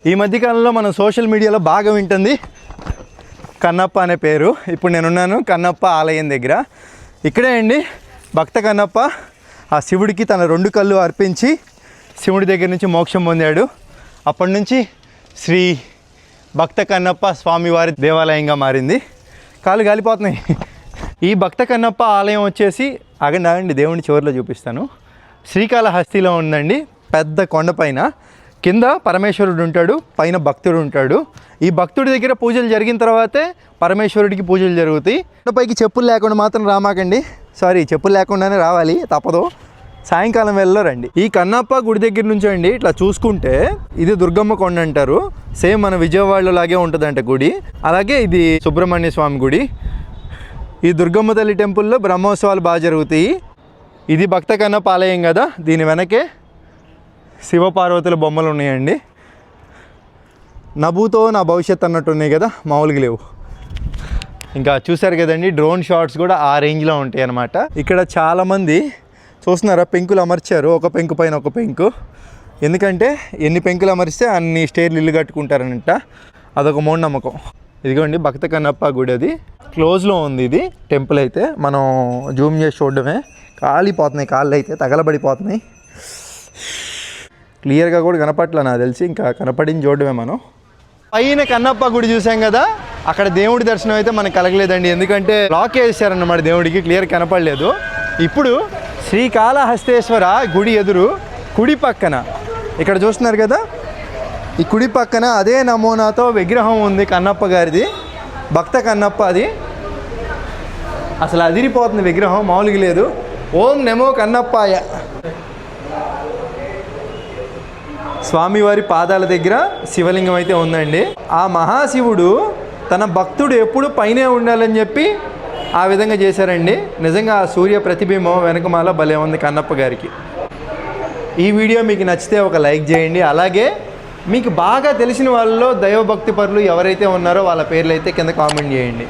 ఈ మధ్యకాలంలో మనం సోషల్ మీడియాలో బాగా వింటుంది కన్నప్ప అనే పేరు. ఇప్పుడు నేనున్నాను కన్నప్ప ఆలయం దగ్గర. ఇక్కడే అండి భక్త కన్నప్ప ఆ శివుడికి తన 2 కళ్ళు అర్పించి శివుడి దగ్గర నుంచి మోక్షం పొందాడు. అప్పటి నుంచి శ్రీ భక్త కన్నప్ప స్వామివారి దేవాలయంగా మారింది. కాళ్ళు గాలిపోతున్నాయి. ఈ భక్త కన్నప్ప ఆలయం వచ్చేసి ఆగండి దేవుని చివరిలో చూపిస్తాను. శ్రీకాళహస్తిలో ఉందండి, పెద్ద కొండపైన. కింద పరమేశ్వరుడు ఉంటాడు, పైన భక్తుడు ఉంటాడు. ఈ భక్తుడి దగ్గర పూజలు జరిగిన తర్వాతే పరమేశ్వరుడికి పూజలు జరుగుతాయి. కొండపైకి చెప్పులు లేకుండా మాత్రం రామాకండి. చెప్పులు లేకుండానే రావాలి, తప్పదు. సాయంకాలం వేళలో రండి. ఈ కన్నప్ప గుడి దగ్గర నుంచి అండి ఇట్లా చూసుకుంటే ఇది దుర్గమ్మ కొండ అంటారు. సేమ్ మన విజయవాడలో లాగే ఉంటుందంట గుడి. అలాగే ఇది సుబ్రహ్మణ్య స్వామి గుడి. ఈ దుర్గమ్మ తల్లి టెంపుల్లో బ్రహ్మోత్సవాలు బాగా జరుగుతాయి. ఇది భక్త కన్నప్ప ఆలయం కదా, దీని వెనకే శివపార్వతుల బొమ్మలు ఉన్నాయండి. నభూతో నా భవిష్యత్ అన్నట్టు ఉన్నాయి కదా, మామూలుగా లేవు. ఇంకా చూసారు కదండి, డ్రోన్ షాట్స్ కూడా ఆ రేంజ్లో ఉంటాయి అన్నమాట. ఇక్కడ చాలామంది చూస్తున్నారా పెంకులు అమర్చారు, ఒక పెంకు పైన ఒక పెంకు. ఎందుకంటే ఎన్ని పెంకులు అమరిస్తే అన్ని స్టేర్లు ఇల్లు కట్టుకుంటారనంట. అదొక మూఢనమ్మకం. ఇదిగోండి భక్త కన్నప్ప గుడి, అది క్లోజ్లో ఉంది. ఇది టెంపుల్ అయితే మనం జూమ్ చేసి చూడడమే. కాలిపోతున్నాయి, కాళ్ళు అయితే తగలబడిపోతున్నాయి. క్లియర్గా కూడా కనపట్లే నాకు తెలిసి, ఇంకా కనపడింది చూడడమే మనం. పైన కన్నప్ప గుడి చూసాం కదా, అక్కడ దేవుడి దర్శనం అయితే మనకు కలగలేదండి. ఎందుకంటే లాక్ వేసారన్నమాట, దేవుడికి క్లియర్ కనపడలేదు. ఇప్పుడు శ్రీకాళహస్తేశ్వర గుడి ఎదురు కుడి పక్కన ఇక్కడ చూస్తున్నారు కదా, ఈ కుడి పక్కన అదే నమూనాతో విగ్రహం ఉంది కన్నప్ప గారిది, భక్త కన్నప్ప. అది అసలు అదిరిపోతుంది విగ్రహం, మామూలుగా లేదు. ఓం నమో కన్నప్పాయ. స్వామివారి పాదాల దగ్గర శివలింగం అయితే ఉందండి. ఆ మహాశివుడు తన భక్తుడు ఎప్పుడు పైనే ఉండాలని చెప్పి ఆ విధంగా చేశారండి. నిజంగా ఆ సూర్య ప్రతిబింబం వెనకమాల భలే ఉంది కన్నప్ప గారికి. ఈ వీడియో మీకు నచ్చితే ఒక లైక్ చేయండి. అలాగే మీకు బాగా తెలిసిన వాళ్ళలో దైవభక్తి పరులు ఎవరైతే ఉన్నారో వాళ్ళ పేర్లు అయితే కింద కామెంట్ చేయండి.